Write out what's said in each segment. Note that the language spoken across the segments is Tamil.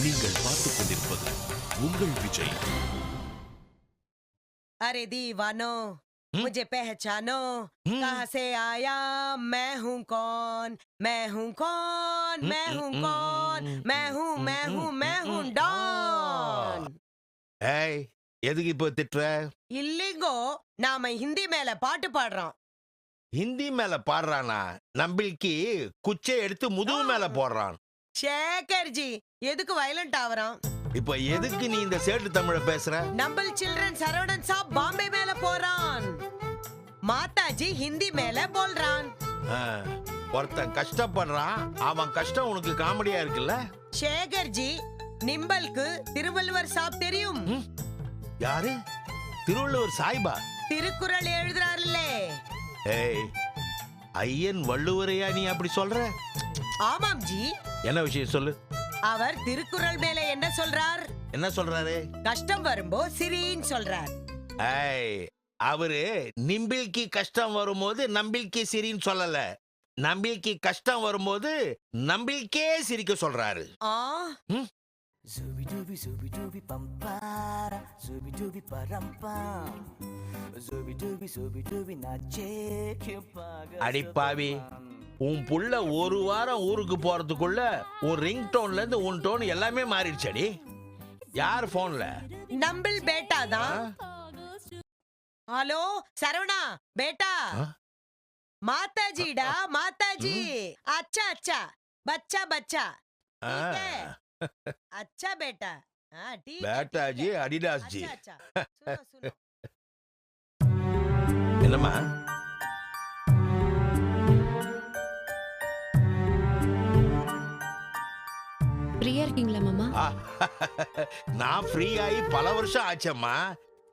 நீங்கள் பார்த்துக் கொண்டிருப்பது உங்கள் விஜய். अरे दीवानो मुझे पहचानो कहाँ से आया मैं हूँ कौन मैं हूँ कौन मैं हूँ कौन मैं हूँ डॉन. ஏய் எதுக்கு இப்போ திட்டுற? இல்லைங்கோ நாம ஹிந்தி மேல பாட்டு பாடுறோம். ஹிந்தி மேல பாடுறானா? நம்பிக்கை குச்சை எடுத்து முதுகு மேல போடுறான். சேகர்ஜி எதுக்கு வயலண்ட் ஆவறான்? இப்போ எதுக்கு நீ இந்த சேட்டு தமிழ பேசுற? நம்பல் சில்ட்ரன் சரவணன் சாப் பாம்பே மேல போறான். மாதாஜி ஹிந்தி மேல போல்றான். ஒருத்தன் கஷ்டப்படுறான், அவன் கஷ்டம் உனக்கு காமெடியா இருக்குல்ல? சேகர்ஜி நிம்பலுக்கு திருவள்ளுவர் சாப் தெரியும். யாரு? திருவள்ளுவர் சாய்பா? திருக்குறள் எழுதுறாருல்லே. ஏய் ஐயன் வள்ளுவரையா நீ அப்படி சொல்ற? ஆமாம் ஜி. என்ன விஷயம் சொல்லு. அவர் திருக்குறள் மேல என்ன சொல்றார்? என்ன சொல்றாரு? கஷ்டம் வரும்போ சிரின்னு சொல்றார். ஏய் அவரு நிம்பில்கி கஷ்டம் வரும்போது நம்பில்கி சிரின்னு சொல்லல. நம்பில்கி கஷ்டம் வரும்போது நம்பில்கே சிரிக்க சொல்றாரு. Zubi-dubi, zubi-dubi, pampara, zubi-dubi, parampam. Zubi-dubi, zubi-dubi, அடிப்பாவி, உன் புள்ள ஒரு வாரம் ஊருக்கு போறதுக்குள்ள உன் ரிங் டோன்ல இருந்து உன் டோன் எல்லாமே மாறிடுச்சடி. யார் போன்ல? நம்பில் பேட்டா தான். ஹலோ சரவணா பேட்டா. மாதாஜிடா மாதாஜி. अच्छा अच्छा बच्चा बच्चा ठीक है. अच्छा बेटा. हाँ ठीक है. பேட்டா ஜி அடிடாஸ் ஜி. अच्छा अच्छा सुनो सुनो. என்னம்மா? ஃப்ரீயா இருக்கீங்களா மாமா? நான் ஃப்ரீ ஆகி பல வருஷம் ஆச்சம்மா.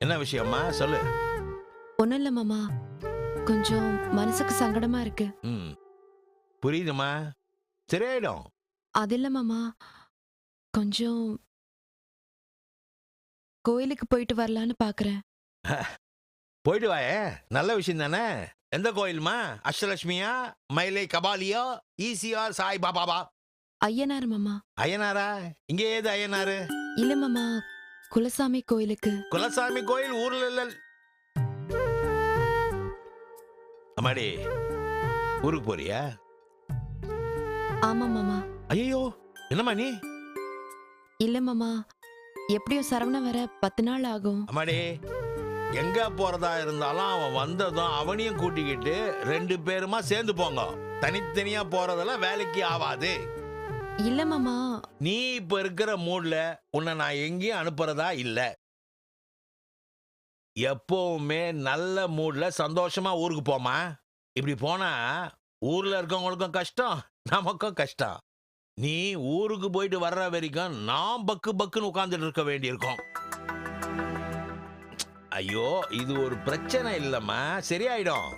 என்ன விஷயம்மா சொல்லு. ஒண்ணும் இல்ல மாமா, கொஞ்சம் மனசுக்கு சங்கடமா இருக்கு. புரியுதுமா, சரியாயிடும். அது இல்ல மாமா, கொஞ்சம் கோயிலுக்கு போயிட்டு வரலான்னு பாக்குறேன். போயிட்டு வாயே, நல்ல விஷயம் தானே. எந்த கோயில்மா? அஷ்டலட்சுமியா, மயிலை கபாலியா, ஈசிஆர் சாய் பாபாவா? ஐயனார் மாமா. ஐயனாரா? இங்க ஏது ஐயனாரு? இல்ல மாமா, குலசாமி கோயிலுக்கு. குலசாமி கோயில் ஊர்ல இல்ல. அம்மாடி ஊருக்கு போறியா? ஆமா மாமா. ஐயோ என்னம்மா நீ? இல்ல மாமா, எப்படியும் சரவண வர 10 நாள் ஆகும். அம்மாடி எங்க போறதா இருந்தாலும் அவன் வந்ததும் அவனையும் கூட்டிக்கிட்டு 2 பேருமா சேர்ந்து போங்க. தனித்தனியா போறதெல்லாம் வேலைக்கு ஆவாது. இல்ல மாமா, நீ இப்ப இருக்கிற மூட்ல உன்னை நான் எங்கேயும் அனுப்புறதா இல்ல. எப்பவுமே நல்ல மூட்ல சந்தோஷமா ஊருக்கு போமா. இப்படி போனா ஊர்ல இருக்கவங்களுக்கும் கஷ்டம், நமக்கும் கஷ்டம். நீ ஊருக்கு போயிட்டு வர்ற வரைக்கும் நான் பக்கு பக்குன்னு உட்கார்ந்துட்டு இருக்க வேண்டியிருக்கும். ஐயோ இது ஒரு பிரச்சனை இல்லம்மா, சரியாயிடும்.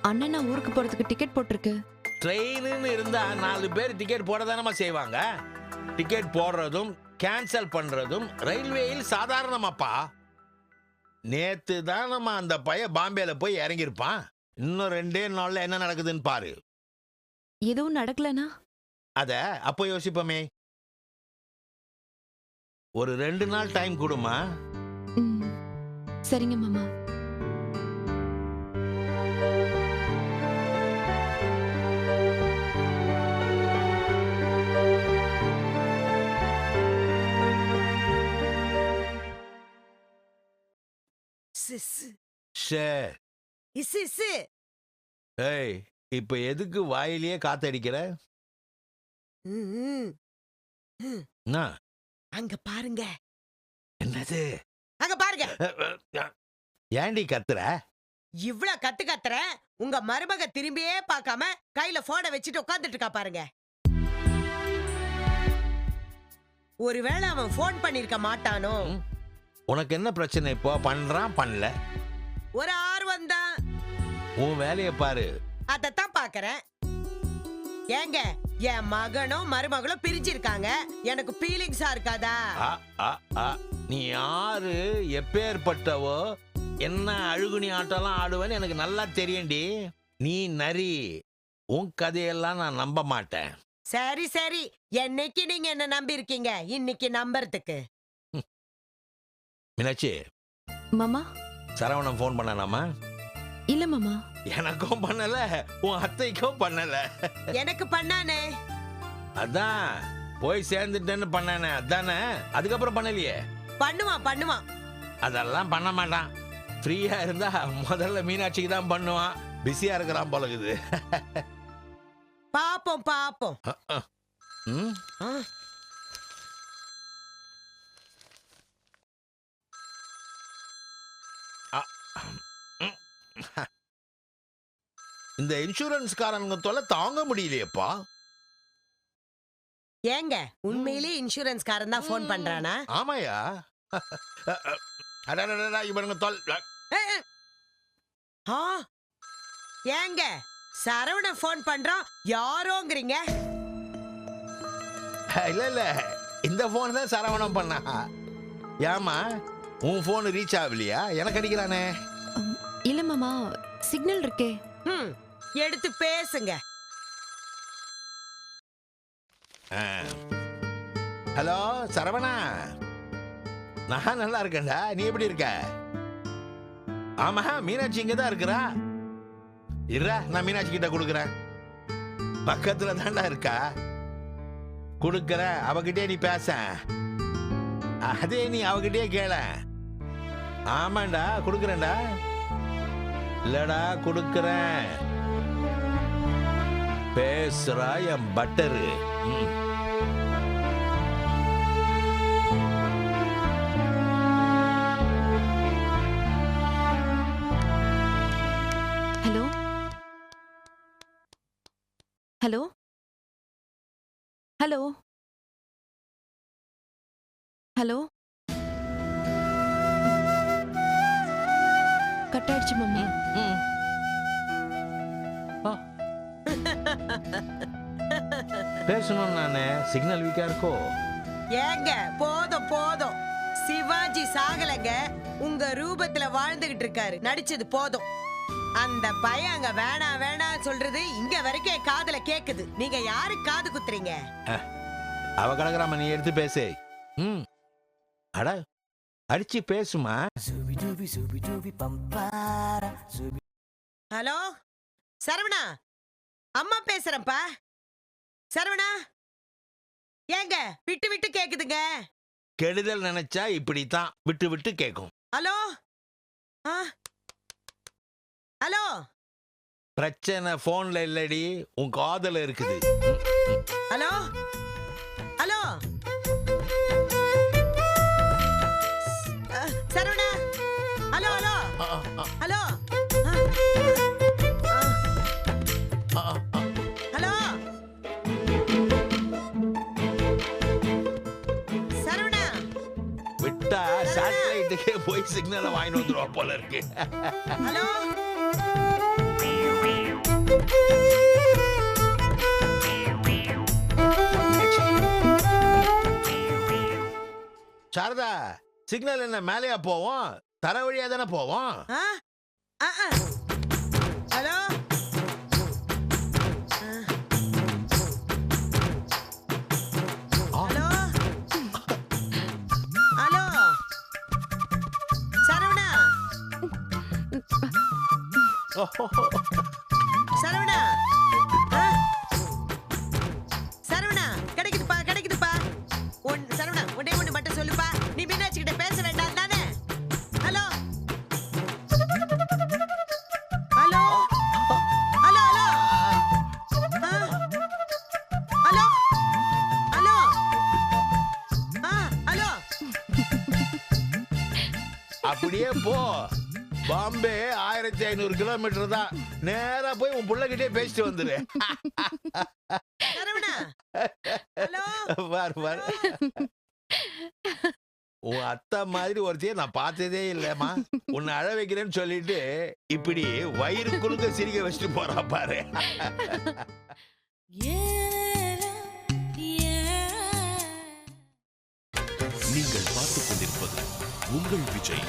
அண்ணன் நான் ஊருக்கு போறதுக்கு டிக்கெட் போட்டிருக்கு. ட்ரெயின்னு இருந்தா 4 பேர் டிக்கெட் போட தானமா செய்வாங்க. டிக்கெட் போடுறதும் கேன்சல் பண்றதும் ரயில்வேயில் சாதாரணமாப்பா. நேத்து தான் நம்ம அந்த பையன் பாம்பேல போய் இறங்கியிருப்பான். இன்னும் 2 நாள்ல என்ன நடக்குதுன்னு பாரு. எதுவும் நடக்கலனா அத அப்போ யோசிப்போமே. ஒரு 2 நாள் டைம் கொடுமா. சரிங்க மாமா. ஏய் இப்ப எதுக்கு வாயிலேயே காத்தடிக்கிற? அங்க பாருங்க. என்னது? அங்க பாருங்க. ஏண்டி கத்துற? இவ்வளவு கத்துற உங்க மருமக திரும்பியே பார்க்காம கையில போனை வச்சுட்டு உட்கார்ந்துட்டு இருக்கா பாருங்க. ஒருவேளை அவன் போன் பண்ணிருக்க மாட்டானோ? உனக்கு என்ன பிரச்சனை இப்போ? பண்றான் பண்ணல, ஒரு ஆர்வம் தான். உன் வேலையை பாரு. அதத்தான் பாக்குறேன். ஏங்க என் மகனும் மருமகளும் பிரிஞ்சிருக்காங்க, எனக்கு ஃபீலிங்ஸா இருக்காதா? நீ யாரு, எப்பேற்பட்டவோ, என்ன அழுகுனி ஆட்டம்லாம் ஆடுவேன்னு எனக்கு நல்லா தெரியும்டி. நீ நரி, உன் கதையெல்லாம் நான் நம்ப மாட்டேன். சரி சரி, என்னைக்கு நீங்க என்ன நம்பி இருக்கீங்க, இன்னைக்கு நம்புறதுக்கு. மீனாட்சி, மாமா சரவணன் ஃபோன் பண்ணானாமா? இல்ல மாமா. எனக்கும் பண்ணல, உன் அத்தைக்கும் பண்ணல. எனக்கு பண்ணானே. அதான் போய் சேர்ந்துட்டேன்னு பண்ணானே, அதானே? அதுக்கப்புறம் பண்ணலையே? பண்ணுவான். அதெல்லாம் பண்ண மாட்டான். ஃப்ரீயா இருந்தா முதல்ல மீனாட்சிக்கு தான் பண்ணுவான். பிஸியா இருக்கிறான் போலகுது. பாப்போம். ம்? ஆ, இந்த இன்சூரன்ஸ்காரனுங்க தொலை தாங்க முடியலையேப்பா. ஏங்க உண்மையிலே இன்சூரன்ஸ்காரன் தான் ஃபோன் பண்றானா? ஆமாயா. அடடடடா, இவனுங்க ஆ, ஏங்க சரவண ஃபோன் பண்றான் யாரோங்கறீங்க? இல்ல, இந்த போன் தான் சரவணம் பண்ணா. ஏமா, உன் போன் ரீச் ஆகலையா? எனக்கு அடிக்கிறானே. இல்ல மாமா, சிக்னல் இருக்கே. எடுத்து பேசுங்க. ஹலோ சரவணா, நான் நல்லா இருக்கேன்டா. நீ எப்படி இருக்க? ஆமா, மீனாட்சி இங்க தான் இருக்கிறா. இருடா, நான் மீனாட்சி கிட்ட கொடுக்குறேன். பக்கத்துல தான்டா இருக்கா. கொடுக்குறேன், அவகிட்டே நீ பேச. அதே நீ அவகிட்டே கேள. ஆமாண்டா, கொடுக்குறேன்டா. இல்லடா, கொடுக்குறேன். பேசுறா என் பட்டரு. Hello hello hello hello. Cut ஆயிடுச்சு மாமா. பேசணும் நானே, சிக்னல் வீக்கா இருக்கோ? ஏங்க போதும். சிவாஜி சாகலங்க, உங்க ரூபத்துல வாழ்ந்துகிட்டு இருக்காரு. நடிச்சது போதும். அந்த பையன் அங்க வேணாம் சொல்றது இங்க வரைக்கும் என் காதுல கேக்குது. நீங்க யாருக்கு காது குத்துறீங்க? அவ கடக்குறாம, நீ எடுத்து பேசு. அட, அடிச்சு பேசுமா. ஹலோ சரவணா, அம்மா பேசுறேன்ப்பா. சரவணா, ஏங்க விட்டு கேக்குதுங்க. கெடுதல் நினைச்சா இப்படித்தான் விட்டு கேக்கும். Hello hello. பிரச்சனை போன்ல இல்லடி, உன் காதல இருக்குது. Hello hello Saravana. Hello hello hello Saravana. விட்டா சேட்டலைட்டுக்கே போய் சிக்னலை வாங்கிட்டு வந்துருவா போல இருக்கு. ஹலோ சாரதா, சிக்னல் என்ன மேலையா போவோம்? தர வழியா தானே போவோம். Hello hello hello Saravana. Saravana Saravana, கிடைக்குதுப்பா. சரவணா, ஒண்ணு மட்டும் சொல்லுப்பா. நீ மீனாட்சி கிட்ட பேச வேண்டாம் தானே? Hello hello hello hello hello hello. அப்படியே போ. பாம்பே 1500 கிலோமீட்டர் தான். நேரா போய் உன் புள்ளகிட்டே பேசிட்டு வந்துரு. சரவணா ஹலோ. பாரு, உன் அத்தை மாதிரி ஒருத்தைய நான் பார்த்ததே இல்லம்மா. உன்னை அழ வைக்கிறேன்னு சொல்லிட்டு இப்படி வயிறு குலுங்க சிரிக்க வச்சுட்டு போறா பாரு. நீங்கள் பார்த்துக் கொண்டிருப்பது உங்கள் விஜய்.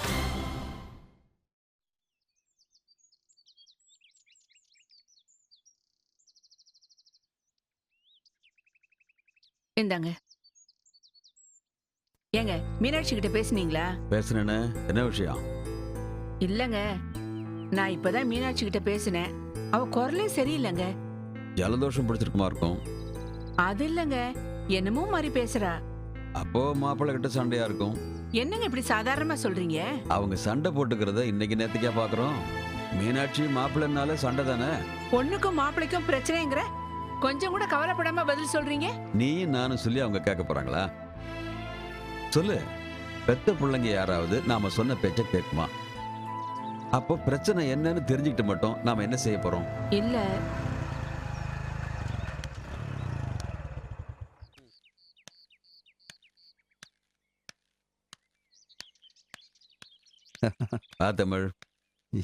இந்தாங்க. ஏங்க மீனாட்சி கிட்ட பேசுனீங்களா? பேசுனேன்னு என்ன விஷயம்? இல்லங்க, நான் இப்பதான் மீனாட்சி கிட்ட பேசினேன். அவ குரலே சரியில்லைங்க. ஜலதோஷம் பிடிச்சிருக்குமா இருக்கும். அது இல்லங்க, என்னமோ மாதிரி பேசுறா. அப்போ மாப்பிள்ளை கிட்ட சண்டையா இருக்கும். என்னங்க இப்படி சாதாரணமா சொல்றீங்க? அவங்க சண்டை போட்டுக்கிறத இன்னைக்கு நேத்துக்கே பாக்குறோம். மீனாட்சி மாப்பிள்ளைனால சண்டை தானே. பொண்ணுக்கும் மாப்பிள்ளைக்கும் பிரச்சனைங்கிற கொஞ்சம் கூட கவலைப்படாம பதில் சொல்றீங்க. நீயும் நானும் சொல்லி அவங்க கேட்க போறாங்களா? சொல்லு. பெத்த பிள்ளைங்க யாராவது நாம சொன்ன பேச்ச கேட்குமா? அப்போ பிரச்சனை என்னன்னு தெரிஞ்சுக்கிட்டு மட்டும் நாம என்ன செய்ய போறோம்? இல்ல, தமிழ்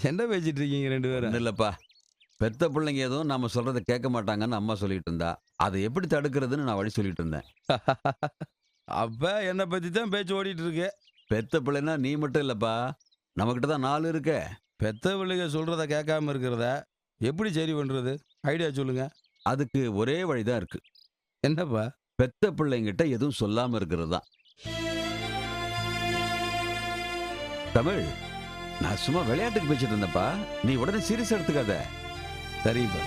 என்ன பேசிட்டு இருக்கீங்க ரெண்டு பேரும்? ஒண்ணும் இல்லப்பா. பெத்த பிள்ளைங்க எதுவும் நாம சொல்றதை கேட்க மாட்டாங்கன்னு அம்மா சொல்லிட்டு இருந்தா, அதை எப்படி தடுக்கிறதுன்னு நான் வழி சொல்லிட்டு இருந்தேன். அப்ப என்னை பத்தி தான் பேச்சு ஓடிட்டு இருக்கு. பெத்த பிள்ளைன்னா நீ மட்டும் இல்லப்பா, நம்மகிட்ட தான் 4 இருக்க. பெத்த பிள்ளைங்க சொல்றத கேட்காம இருக்கிறத எப்படி சரி பண்றது? ஐடியா சொல்லுங்க. அதுக்கு ஒரே வழிதான் இருக்கு. என்னப்பா? பெத்த பிள்ளைங்கிட்ட எதுவும் சொல்லாம இருக்கிறது தான். தமிழ், நான் சும்மா விளையாட்டுக்கு பேசிட்டு இருந்தப்பா, நீ உடனே சீரியஸ் எடுத்துக்காத. சரிப்பா.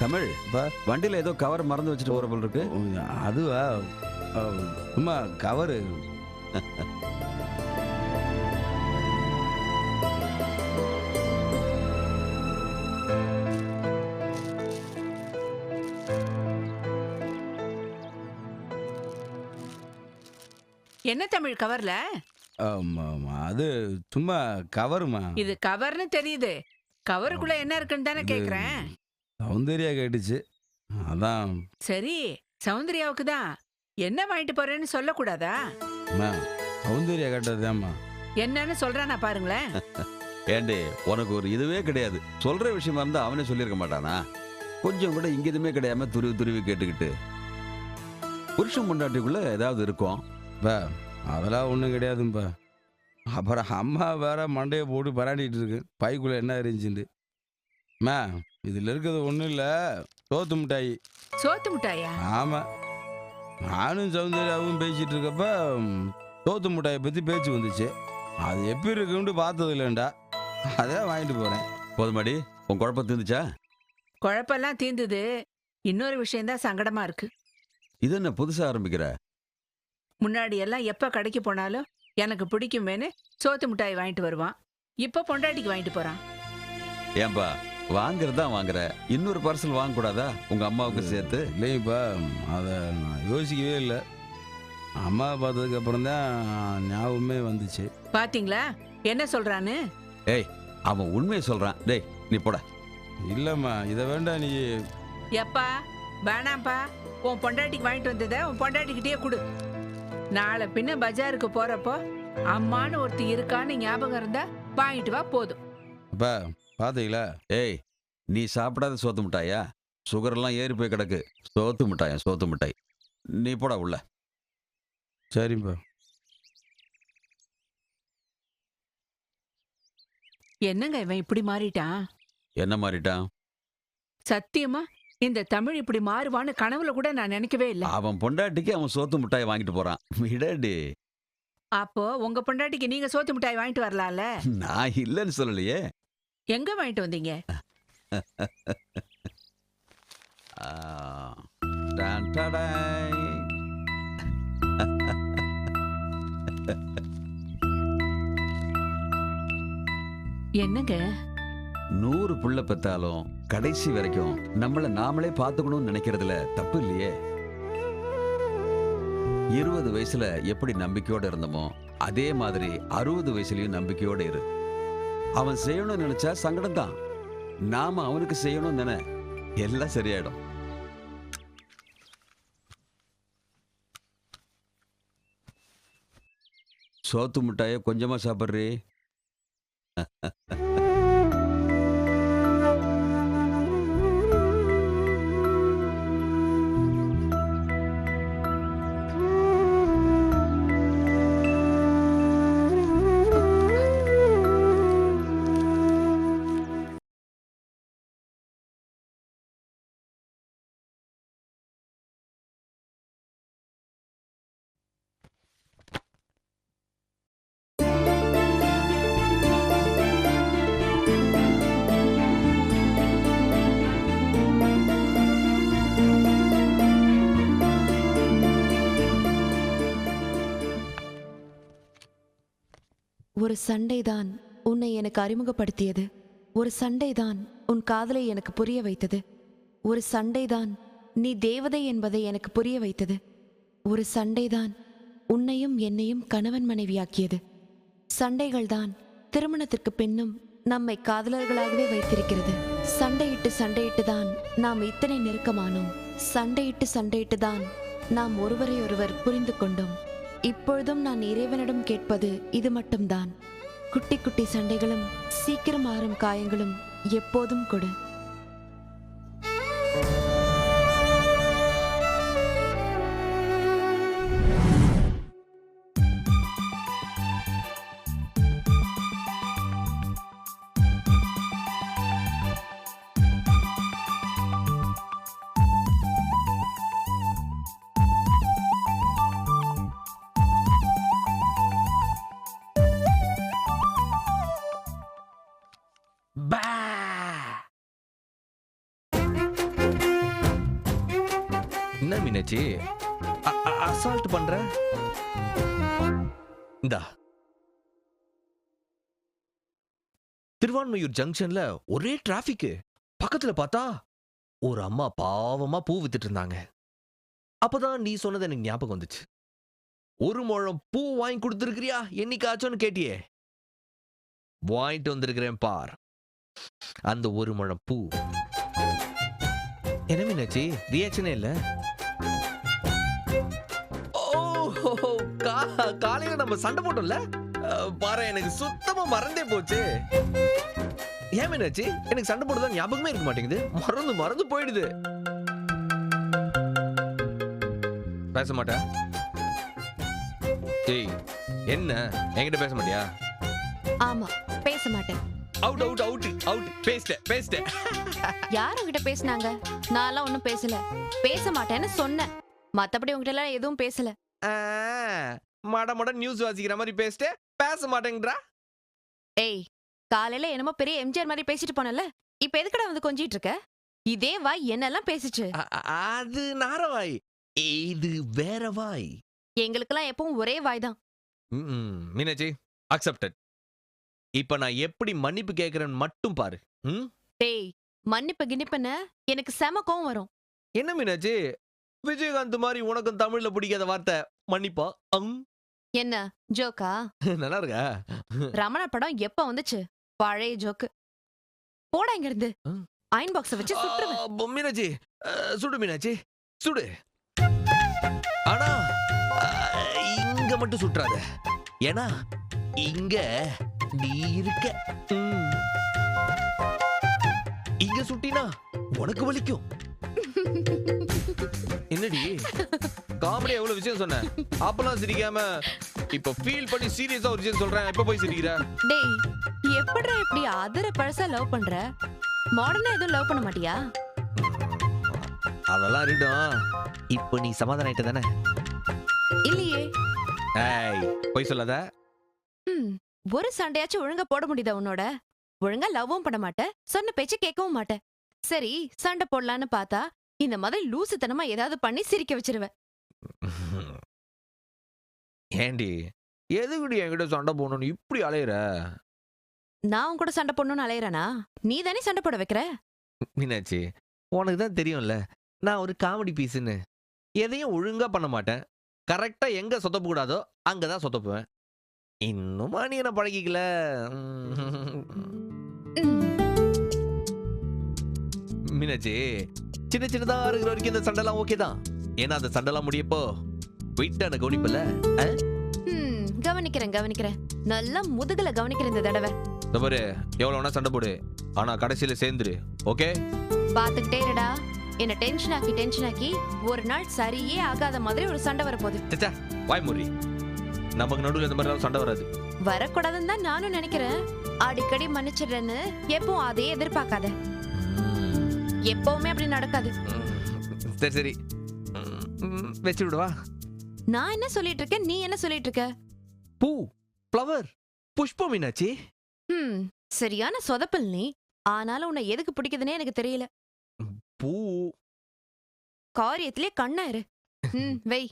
தமிழ், பா. வண்டியில ஏதோ கவர் மறந்து வச்சுட்டு போற போல இருக்கு. அதுவா? சும்மா கவரு. என்ன தமிழ் கவர்ல? அது சும்மா கவருமா. இது கவர்னு தெரியுது, கவருக்குள்ள என்ன இருக்குன்னு தானே கேக்குறேன். சௌந்தர்யா கேட்டுச்சு, அதான். சரி, சௌந்தர்யாவுக்கு தான். என்ன வாங்கிட்டு போறேன்னு சொல்லக்கூடாதா? சௌந்தர்யா கேட்டதுதாம்மா. என்னன்னு சொல்றானா பாருங்களேன். ஏண்டி, உனக்கு ஒரு இதுவே கிடையாது. சொல்ற விஷயமா இருந்தா அவனே சொல்லியிருக்க மாட்டானா? கொஞ்சம் கூட இங்கிதுமே கிடையாம துருவி துருவி கேட்டுக்கிட்டு. புருஷன் பொண்டாட்டிக்குள்ள ஏதாவது இருக்கும். அதெல்லாம் ஒன்றும் கிடையாதுப்பா. அப்புறம் அம்மா வேற மண்டையை போட்டு பராண்டிட்டு இருக்கு, பைக்குள்ள என்ன இருந்துச்சுட்டு. இதுல இருக்கிறது ஒன்றும் இல்லை, சோத்து மிட்டாய். சோத்து மிட்டாயா? ஆமாம். நானும் சௌந்தர்யாவும் பேசிட்டு இருக்கப்ப சோத்து மிட்டாயை பற்றி பேச்சு வந்துச்சு. அது எப்படி இருக்குன்னு பார்த்தது இல்லைண்டா, அதே வாங்கிட்டு போகிறேன். போதுமாடி, உன் குழப்பம் தீர்ந்துச்சா? குழப்பெல்லாம் தீர்ந்தது. இன்னொரு விஷயம்தான் சங்கடமா இருக்கு. இது என்ன புதுசா ஆரம்பிக்கிற? முன்னாடி எல்லாம் எப்ப கடைக்கு போனாலும் எனக்கு பிடிக்குமேனு சோத்து மிட்டாய் வாங்கிட்டு வருவான். இப்ப பொண்டாட்டிக்கு வாங்கிட்டு போறான். ஏன்பா, வாங்குறதா வாங்குற, இன்னொரு பார்சல் வாங்க கூடாதா உங்க அம்மாவுக்கு சேர்த்து? இல்லைப்பா, அதை நான் யோசிக்கவே இல்லை. அம்மா பார்த்ததுக்கு அப்புறம் தான் ஞாபகமே வந்துச்சு. பாத்தீங்களா என்ன சொல்றான்னு? ஏய், அவன் உண்மையை சொல்றான். டேய், நீ போட. இல்லம்மா, இதை வேண்டாம் நீ. எப்பா வேணாம்ப்பா, உன் பொண்டாட்டிக்கு வாங்கிட்டு வந்ததை உன் பொண்டாட்டிக்கிட்டே கொடு. நாளை பின்ன பஜாருக்கு போறப்போ அம்மானு ஒருத்தி இருக்கான்னு ஞாபகம் இருந்தா வாங்கிட்டு வா, போதும். அப்பா பாத்தீங்களா? ஏய், நீ சாப்பிடாத சோத்து மிட்டாயா? சுகர் எல்லாம் ஏறி போய் கிடக்கு. சோத்து மிட்டாயா, சோத்து மிட்டாய். நீ போடா உள்ள. சரிப்பா. என்னங்க இவன் இப்படி மாறிட்டான்? என்ன மாறிட்டான்? சத்தியமா இந்த தமிழ் இப்படி மாறுவான்னு கனவுல கூட நான் நினைக்கவே இல்லை. அவன் பொண்டாட்டிக்கு அவன் சோத்து மிட்டாய் வாங்கிட்டு போறான். விடடி. அப்போ உங்க பொண்டாட்டிக்கு நீங்க சோத்து மிட்டாய் வாங்கிட்டு வரலாம்ல? நான் இல்லைன்னு சொல்லலையே. எங்க வாங்கிட்டு வந்தீங்க? டான் டடாய். என்னங்க 100 புள்ள பெத்தாலும் கடைசி வரைக்கும் நம்மள நாமளே பார்த்துக்கணும்னு நினைக்கிறதுல தப்பு இல்லையே. 20 வயசுல எப்படி நம்பிக்கையோட இருந்தோமோ அதே மாதிரி 60 வயசுலயும் நம்பிக்கையோட இரு. அவன் செய்யணும்னு நினைச்சா சங்கடம் தான், நாம அவனுக்கு செய்யணும்னு நினை, எல்லாம் சரியாயிடும். சோத்து மிட்டாய கொஞ்சமா சாப்பிட்றே. ஒரு சண்டைதான் உன்னை எனக்கு அறிமுகப்படுத்தியது. ஒரு சண்டைதான் உன் காதலை எனக்கு புரிய வைத்தது. ஒரு சண்டைதான் நீ தேவதை என்பதை எனக்கு புரிய வைத்தது. ஒரு சண்டைதான் உன்னையும் என்னையும் கணவன் மனைவியாக்கியது. சண்டைகள்தான் திருமணத்திற்கு பின்னும் நம்மை காதலர்களாகவே வைத்திருக்கிறது. சண்டையிட்டு சண்டையிட்டு தான் நாம் இத்தனை நெருக்கமானோம். சண்டையிட்டு சண்டையிட்டு தான் நாம் ஒருவரை ஒருவர் புரிந்து கொண்டோம். இப்பொழுதும் நான் இறைவனிடம் கேட்பது இது மட்டும்தான். குட்டி குட்டி சண்டைகளும் சீக்கிரம் ஆறும் காயங்களும் எப்போதும் கொடு. என்ன மீனாட்சி அசால்ட் பண்ற? இந்தா திருவான்மையூர் ஜங்ஷன்ல ஒரே டிராபிக். பக்கத்துல பார்த்தா ஒரு அம்மா பாவமா பூ வித்துட்டு இருந்தாங்க. அப்பதான் நீ சொன்னது எனக்கு ஞாபகம் வந்துச்சு. ஒரு முழம் பூ வாங்கி கொடுத்துருக்கிறியா என்னைக்காச்சும்னு கேட்டியே, வாங்கிட்டு வந்திருக்கிறேன் பார் அந்த ஒரு முழம் பூ. என்ன மீனாட்சி ரியாக்ஷனே இல்ல? காலையில நம்ம சண்டை போட்டோம்ல பாரு, எனக்கு சுத்தமா மறந்தே போச்சு. ஏன் மீனாட்சி எனக்கு சண்டை போடுறதா ஞாபகமே இருக்க மாட்டேங்குது, மறந்து மறந்து போயிடுது. பேச மாட்டா? ஏய் என்ன என்கிட்ட பேச மாட்டியா? ஆமா, பேச மாட்டேன். Out out out out. பேசிட்டேன். யார் உங்ககிட்ட பேசினாங்க? நான்லாம் ஒன்னும் பேசல. பேச மாட்டேன்னு சொன்னேன். மத்தபடி உங்ககிட்ட எல்லாம் எதுவும் பேசல. மட நியூஸ் வாசிக்கிற மாதிரி பேசிட்டு பேச மாட்டேங்கறா. ஏய், காலையில என்னமோ பெரிய எம்ஜிஆர் மாதிரி பேசிட்டு போனல, இப்ப எதுக்குடா வந்து கொஞ்சிட்டு இருக்க? இதே வாய் என்னெல்லாம் பேசிச்சு. அது நாரவாய், இது வேற வாய். எங்களுக்கெல்லாம் எப்பவும் ஒரே வாய் தான். மீனாட்சி அக்செப்டட். இப்ப நான் எப்படி மன்னிப்பு கேக்குறேன்னு மட்டும் பாரு. டேய், மன்னிப்பு கிணிப்புன்னு எனக்கு செம கோவம் வரும். என்ன மீனாட்சி விஜயகாந்த் மாதிரி உனக்கும் தமிழ்ல பிடிக்காத வார்த்தை மன்னிப்பா? என்ன ஜோக்கா? நல்லா இருக்கா? ரமண படம் எப்ப வந்துச்சு? பழைய ஜோக்கு. போடா இங்க இருந்து. அயன் பாக்ஸ் வச்சு சுட்டுருவேன். மீனாட்சி சுடு, மீனாட்சி சுடு. ஆனா இங்க மட்டும் சுற்றாத, ஏன்னா இங்க நீ இருக்க. இங்க சுட்டினா உனக்கு வலிக்கும். என்னடி காமெடி எவ்வளவு விஷயம் சொன்ன, அப்பெல்லாம் சிரிக்காம இப்ப ஃபீல் பண்ணி சீரியஸா ஒரு விஷயம் சொல்றேன், இப்ப போய் சிரிக்கிற. டேய், எப்படிடா இப்படி அதர பழசா லவ் பண்ற? மாடர்னா எதுவும் லவ் பண்ண மாட்டியா? அதெல்லாம் இருக்கட்டும், இப்ப நீ சமாதானம் ஆயிட்ட தானே? இல்லையே. ஏய் போய் சொல்லாத. ஒரு சண்டையாச்சும் ஒழுங்கா போட முடியுதா உன்னோட? ஒழுங்கா லவ்வும் பண்ண மாட்டேன், சொன்ன பேச்சு கேட்கவும் மாட்டேன். சரி சண்டை போடலான்னு பார்த்தா இந்த மாதிரி லூசுத்தனமா ஏதாவது பண்ணி சிரிக்க வச்சிருவேன். ஏண்டி எதுக்குடி என்கிட்ட சண்டை போடணும்னு இப்படி அலையிற? நான் உன் கூட சண்டை போடணும்னு அலையிறனா? நீ தானே சண்டை போட வைக்கிற. மீனாட்சி உனக்கு தான் தெரியும்ல நான் ஒரு காமெடி பீஸ்ன்னு. எதையும் ஒழுங்கா பண்ண மாட்டேன், கரெக்டா எங்க சொதப்ப கூடாதோ அங்கதான் சொதப்புவேன். இன்னுமா நீ என்ன பழகிக்கல? மீனாட்சி சின்ன சின்னதா இருக்கிற வரைக்கும் இந்த சண்டைலாம் ஓகே தான், ஏன்னா அந்த சண்டைலாம் முடியப்போ வெயிட்டான கவனிப்பல. கவனிக்கிறேன். நல்லா முதுகுல கவனிக்கிறேன் இந்த தடவை. தவறு எவ்வளவு வேணா சண்டை போடு, ஆனா கடைசியில சேர்ந்துரு. ஓகே பாத்துக்கிட்டே இருடா. என்ன டென்ஷன் ஆக்கி ஒரு நாள் சரியே ஆகாத மாதிரி ஒரு சண்டை வரப்போகுது. வாய் முறி, நமக்கு நடுவில் இந்த மாதிரி சண்டை வராது. வரக்கூடாதுன்னு தான் நானும் நினைக்கிறேன். அடிக்கடி மன்னிச்சிடுறேன்னு எப்பவும் அதே எதிர்பார்க்காத. எப்பவுமே அப்படி நடக்காது. சரி வச்சு விடுவா. நான் என்ன சொல்லிட்டு இருக்கேன், நீ என்ன சொல்லிட்டு இருக்க? பூ, ஃப்ளவர், புஷ்பம். மீனாட்சி சரியான சொதப்பல் நீ. ஆனாலும் உன்னை எதுக்கு பிடிக்குதுன்னே எனக்கு தெரியல. பூ காரியத்திலே கண்ணாயிரு. வை.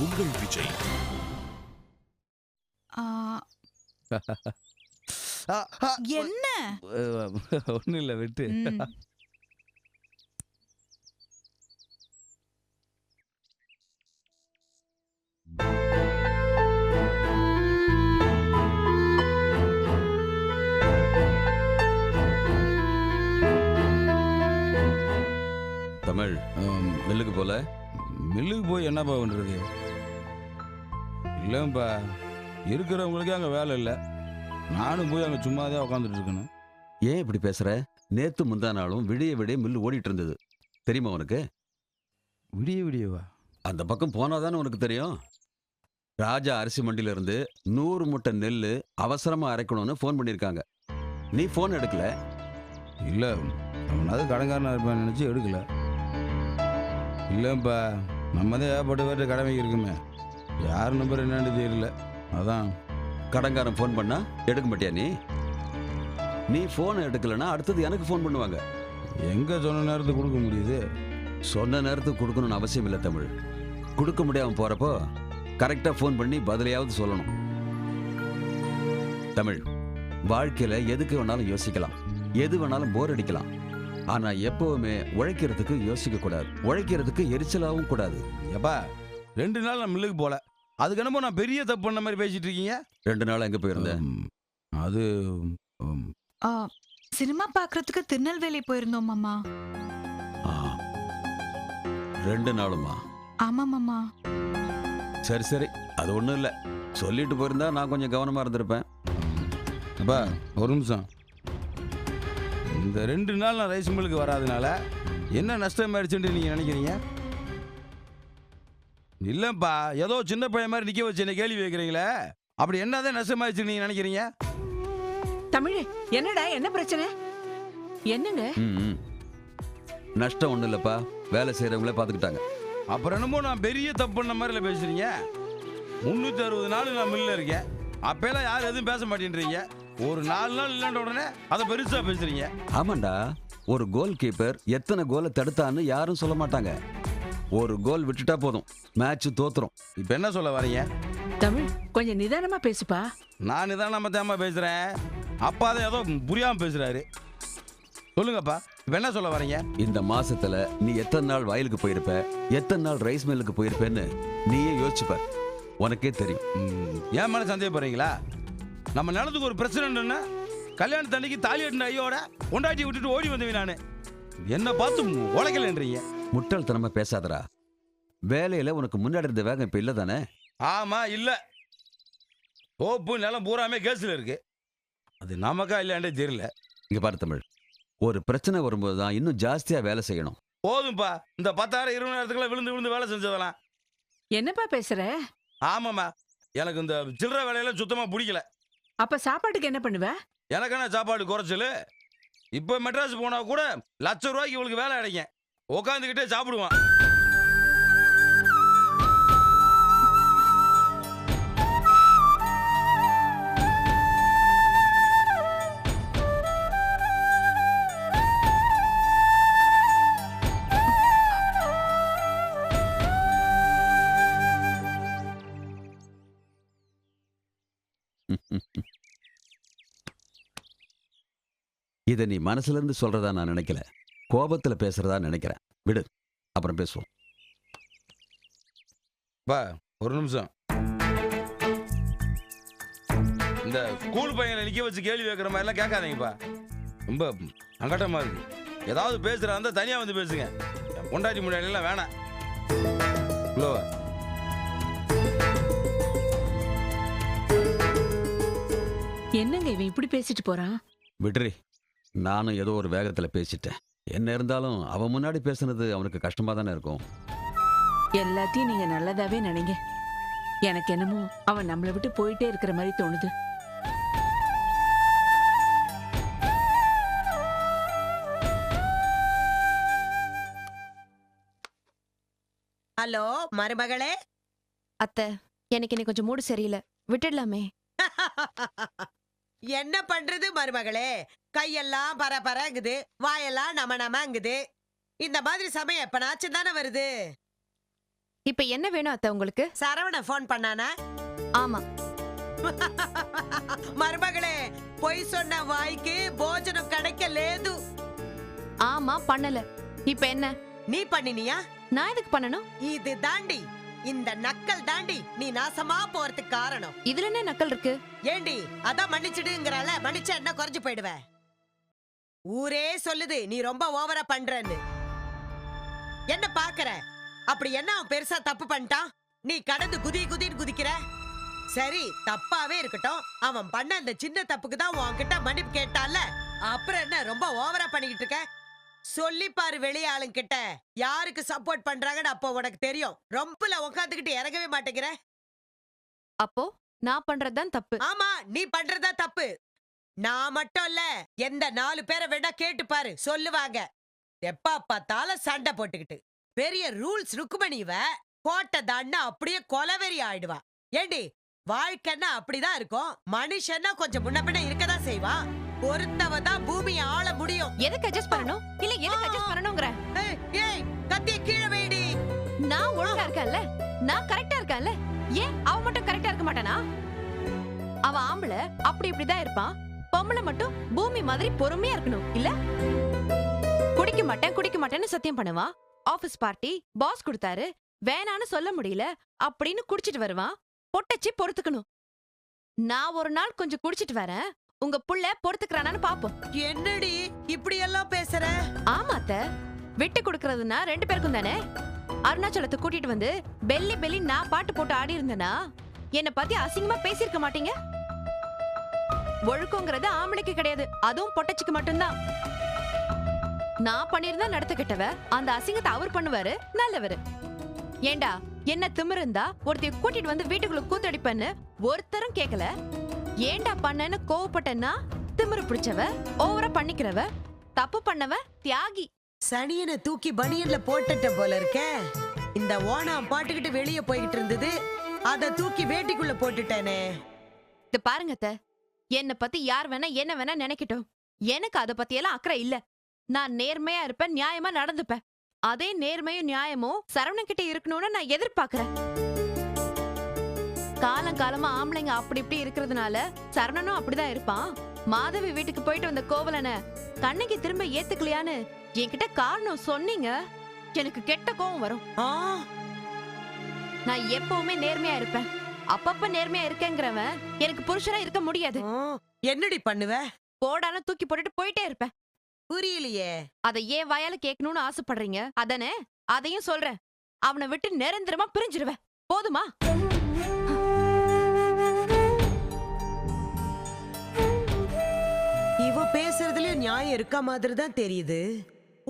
உங்கள் விஜய். என்ன? ஒன்றும் இல்லை விட்டு. தமிழ் மில்லுக்கு போல. மில்லுக்கு போய் என்னப்பா பண்ணுறது? இல்லைப்பா, இருக்கிறவங்களுக்கே அங்கே வேலை இல்லை. நானும் போய் அங்கே சும்மா தான் உட்காந்துட்டு இருக்கேன். ஏன் இப்படி பேசுற? நேத்து முந்தா நாளும் விடிய விடிய மில்லு ஓடிட்டு இருந்தது, தெரியுமா உனக்கு? விடிய விடியவா? அந்த பக்கம் போனாதானே உனக்கு தெரியும். ராஜா அரிசி மண்டியில இருந்து 100 மூட்டை நெல் அவசரமா அரைக்கணும்னு ஃபோன் பண்ணியிருக்காங்க. நீ ஃபோன் எடுக்கல. இல்லை, அவனாவது கடன்காரனாக இருப்பான்னு நினச்சி எடுக்கல. இல்லைப்பா, நம்ம தான் ஏற்பட்ட வேறு கடமை இருக்குமே. யார் நம்பர் என்னன்னு தெரியல, அதான். கடன்காரன் ஃபோன் பண்ணா எடுக்க மாட்டியா நீ? நீ ஃபோன் எடுக்கலன்னா அடுத்தது எனக்கு ஃபோன் பண்ணுவாங்க. எங்கே சொன்ன நேரத்துக்கு கொடுக்க முடியுது? சொன்ன நேரத்துக்கு கொடுக்கணும்னு அவசியம் இல்லை தமிழ். கொடுக்க முடியாம போறப்போ கரெக்டா ஃபோன் பண்ணி பதிலையாவது சொல்லணும். தமிழ், வாழ்க்கையில எதுக்கு வேணாலும் யோசிக்கலாம், எது வேணாலும் போர் அடிக்கலாம். ஆனா எப்பவுமே உழைக்கிறதுக்கு யோசிக்க கூடாது, உழைக்கிறதுக்கு எரிச்சலாகவும் கூடாது. எப்பா 2 நாள் நான் மில்லுக்கு போகல, அதுக்கு என்னமோ நான் பெரிய தப்பு பண்ண மாதிரி பேசிட்டு இருக்கீங்க. 2 நாள் எங்க போயிருந்தேன்? அது சினிமா பாக்குறதுக்கு திருநெல்வேலி போயிருந்தோம் மாமா. 2 நாளுமா? ஆமா மாமா. சரி சரி, அது ஒண்ணும் இல்லை. சொல்லிட்டு போயிருந்தா நான் கொஞ்சம் கவனமா இருந்திருப்பேன். அப்பா ஒரு நிமிஷம். இந்த 2 நாள் நான் ரைஸ் மில்லுக்கு வராதனால என்ன நஷ்டம் ஆயிடுச்சுன்னு நீங்க நினைக்கிறீங்க? இல்லப்பா, ஏதோ சின்ன பையன் மாதிரி நிக்க வச்சு என்ன கேள்வி வைக்கிறீங்களே, அப்படி என்னதான் நஷ்டமாயிடுச்சு நீங்க நினைக்கிறீங்க? தமிழ், என்னடா, என்ன பிரச்சனை? என்னங்க? நஷ்டம் ஒண்ணும் இல்லப்பா, வேலை செய்யறவங்களே பாத்துக்கிட்டாங்க. அப்புறம் என்னமோ நான் பெரிய தப்பு பண்ண மாதிரி பேசுறீங்க. 360 நாள் நான் மில்ல இருக்கேன், அப்பெல்லாம் யாரும் எதுவும் பேச மாட்டேன்றீங்க. ஒரு 4 நாள் இல்லைன்ற உடனே அதை பெருசா பேசுறீங்க. ஆமாண்டா, ஒரு கோல் கீப்பர் எத்தனை கோலை தடுத்தான்னு யாரும் சொல்ல மாட்டாங்க. ஒரு கோல் விட்டுட்டா போதும், மேட்ச் தோத்துரும். இப்ப என்ன சொல்ல வரீங்க? தமிழ், கொஞ்சம் நிதானமா பேசுப்பா. நான் நிதானமா தேமா பேசுறேன், அப்பா தான் ஏதோ புரியாம பேசுறாரு. சொல்லுங்கப்பா, இப்ப என்ன சொல்ல வரீங்க? இந்த மாசத்துல நீ எத்தனை நாள் வயலுக்கு போயிருப்ப, எத்தனை நாள் ரைஸ் மில்லுக்கு போயிருப்பேன்னு நீயே யோசிச்சுப்ப, உனக்கே தெரியும். ஏன் மேல சந்தேகப்படுறீங்களா? நம்ம நிலத்துக்கு ஒரு பிரச்சனைன்னா கல்யாணத்தன்னைக்கு தாலி கட்டின ஐயோட கொண்டாட்டி விட்டுட்டு ஓடி வந்தவன் நானு. என்ன பார்த்து உழைக்கலன்றீங்க. முட்டாள்தனமா பேசாதடா. வேலையில உனக்கு முன்னாடி இருந்த வேகம் இப்ப இல்ல தானே? ஆமா, இல்ல. தோப்பு நிலம் பூராமே கேஸ்ல இருக்கு, அது நமக்கா இல்லையாண்டே தெரியல. இங்க பாரு தமிழ், ஒரு பிரச்சனை வரும்போது தான் இன்னும் ஜாஸ்தியா வேலை செய்யணும். போதும்பா, இந்த 10,000 20,000 விழுந்து விழுந்து வேலை செஞ்சதெல்லாம். என்னப்பா பேசுற? ஆமாம்மா, எனக்கு இந்த சில்லற வேலையெல்லாம் சுத்தமா பிடிக்கல. அப்ப சாப்பாட்டுக்கு என்ன பண்ணுவ? எனக்கான சாப்பாடு குறைச்சல். இப்ப மெட்ராஸ் போனா கூட ₹1,00,000 இவளுக்கு வேலை கிடைக்கும், உட்காந்துக்கிட்டே சாப்பிடுவான். இதை நீ மனசுல இருந்து சொல்றதா நான் நினைக்கல, கோபத்துல பேசுறதா நினைக்கிறேன். விடு, அப்புறம் பேசுவோம். பா ஒரு நிமிஷம். இந்த ஸ்கூல் பையனை நிக்க வச்சு கேள்வி வைக்கிற மாதிரி எல்லாம் கேட்காதீங்கப்பா, ரொம்ப அங்கட்டமா இருக்கு. ஏதாவது பேசுறா இருந்தா தனியா வந்து பேசுங்க, கொண்டாடி முன்னாடி எல்லாம் வேணாம். என்னங்க இவன் இப்படி பேசிட்டு போறான்? விடுறி, நானும் ஏதோ ஒரு வேகத்துல பேசிட்டேன். என்ன இருந்தாலும் அவன் முன்னாடி பேசுனது அவனுக்கு கஷ்டமா தானே இருக்கும். எல்லாத்தையும் நீங்க நல்லதாவே நினைங்க. எனக்கு என்னமோ அவன் நம்மளை விட்டு போயிட்டே இருக்கிற மாதிரி தோணுது. ஹலோ மருமகளே. அத்தை, எனக்கு இன்னைக்கு கொஞ்சம் மூடு சரியில்லை, விட்டுடலாமே. என்ன பண்றது மருமகளே, கையெல்லாம் பரபரங்குது, வாயெல்லாம் நமங்குது. இந்த மாதிரி சமயம் எப்பனாச்சும் தானே வருது. இப்ப என்ன வேணும் அத்தை உங்களுக்கு? சரவண போன் பண்ணானா? ஆமா. மருமகளே, பொய் சொன்ன வாய்க்கு போஜனம் கிடைக்க லேது. ஆமா, பண்ணல. இப்ப என்ன? நீ பண்ணினியா? நான் எதுக்கு பண்ணணும்? இது தாண்டி, இந்த நக்கல் தாண்டி நீ நாசமா போறதுக்கு காரணம். இதுல என்ன நக்கல் இருக்கு? ஏண்டி, அதான் மன்னிச்சிடுங்கறல, மன்னிச்சா என்ன குறைஞ்சு போயிடுவ? ஊரே சொல்லுது நீ ரொம்ப ஓவரா பண்றன்னு. என்ன பாக்குற? அப்படி என்ன அவன் பெருசா தப்பு பண்ணிட்டான்? நீ கடந்து குதி குதின்னு குதிக்கிற. சரி, தப்பாவே இருக்கட்டும். அவன் பண்ண அந்த சின்ன தப்புக்கு தான் உன்கிட்ட மன்னிப்பு கேட்டான்ல, அப்புறம் என்ன ரொம்ப ஓவரா பண்ணிக்கிட்டு இருக்க? சொல்லி பாரு வெளிய ஆளுங்கிட்ட யாருக்கு சப்போர்ட் பண்றாங்கன்னு, அப்போ உனக்கு தெரியும். ரொம்பல உட்காந்துக்கிட்டு இறங்கவே மாட்டேங்கிற. அப்போ நான் பண்றதுதான் தப்பு. ஆமா, நீ பண்றதா தப்பு. நான் மட்டும் இல்ல, எந்த 4 பேரை வேணா கேட்டு பாரு, சொல்லுவாங்க. எப்ப பார்த்தாலும் சண்டை போட்டுக்கிட்டு. பெரிய ரூல்ஸ் ருக்குமணி இவ. கோட்டை தாண்டா அப்படியே கொலவெறி ஆயிடுவா. ஏண்டி, வாழ்க்கைன்னா அப்படிதான் இருக்கும். மனுஷன்னா கொஞ்சம் முன்ன பின்ன இருக்கதான் செய்வான். பொறுத்தவ தான் பூமியை ஆள முடியும். எதுக்கு அட்ஜஸ்ட் பண்ணணும்? இல்ல எதுக்கு அட்ஜஸ்ட் பண்ணணும்ங்கற? ஏய், கத்திய கீழே வைடி. நான் ஒழுங்கா இருக்கேன்ல, நான் கரெக்டா இருக்கேன்ல. ஏன் அவன் மட்டும் கரெக்டா இருக்க மாட்டானா? அவன் ஆம்பளை அப்படி இப்படிதான் இருப்பான். பொம்பளை மட்டும் பூமி மாதிரி பொறுமையா இருக்கணும் இல்ல? குடிக்க மாட்டேன்னு சத்தியம் பண்ணுவான். ஆபீஸ் பார்ட்டி பாஸ் கொடுத்தாரு, வேணான்னு சொல்ல முடியல அப்படின்னு குடிச்சிட்டு வருவான். பொட்டச்சி பொறுத்துக்கணும். நான் ஒரு நாள் கொஞ்சம் குடிச்சிட்டு வரேன், உங்க புள்ள பொறுத்துக்கறானான்னு பாப்போம். என்னடி இப்படி எல்லாம் பேசுற? ஆமாத்த, விட்டு கொடுக்கறதுன்னா 2 பேருக்கும் தானே. அருணாச்சலத்தை கூட்டிட்டு வந்து பெல்லி பெல்லி நான் பாட்டு போட்டு ஆடி இருந்தேனா என்ன பத்தி அசிங்கமா பேசியிருக்க மாட்டீங்க. ஒழுக்கங்கிறது ஆம்பளைக்கு கிடையாது, அதுவும் பொட்டச்சிக்கு மட்டும்தான். நான் பண்ணிருந்தா நடத்த கெட்டவ, அந்த அசிங்கத்தை அவர் பண்ணுவாரு நல்லவரு. ஏண்டா, என்ன திமிரு இருந்தா ஒருத்தைய கூட்டிட்டு வந்து வீட்டுக்குள்ள கூத்தடிப்பேன்னு ஒருத்தரும் கேட்கல. ஏண்டா பண்ணன்னு கோவப்பட்டேன்னா திமிரு பிடிச்சவ, ஓவரா பண்ணிக்கிறவ, தப்பு பண்ணவ தியாகி. சனியனை தூக்கி பனியன்ல போட்டுட்ட போல இருக்க. இந்த ஓணாம் பாட்டுக்கிட்டு வெளியே போய்கிட்டு இருந்தது, அத தூக்கி வேட்டிக்குள்ள போட்டுட்டேனே. இது பாருங்க அத்தை, என்ன பத்தி யார் வேணா என்ன வேணா நினைக்கட்டும், எனக்கு அத பத்தி எல்லாம் அக்கறை இல்ல. நான் நேர்மையா இருப்பேன், நியாயமா நடந்துப்பேன். அதே நேர்மையும் நியாயமும் சரவணன் கிட்ட இருக்கணும்னு நான் எதிர்பார்க்கிறேன். காலம் காலமா ஆம்பளைங்க அப்படி இப்படி இருக்கிறதுனால சரவணனும் அப்படிதான் இருப்பான். மாதவி வீட்டுக்கு போயிட்டு வந்த கோவலனை கண்ணகி திரும்ப ஏத்துக்கலையான்னு என்கிட்ட காரணம் சொன்னீங்க, எனக்கு கெட்ட கோவம் வரும். நான் எப்பவுமே நேர்மையா இருப்பேன். அப்பப்ப நேர்மையா இருக்கேங்கிறவன் எனக்கு புருஷனா இருக்க முடியாது. என்னடி பண்ணுவ? போடாலும் தூக்கி போட்டுட்டு போயிட்டே இருப்பேன். புரியலையே. அதை ஏன் வாயால கேட்கணும்னு ஆசைப்படுறீங்க அதானே? அதையும் சொல்றேன், அவனை விட்டு நிரந்தரமா பிரிஞ்சிருவேன். போதுமா? இவ பேசுறதுலயும் நியாயம் இருக்க மாதிரி தான் தெரியுது.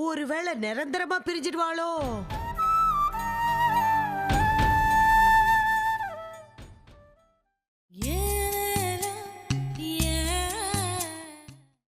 ஒருவேளை நிரந்தரமா பிரிஞ்சிடுவாளோ?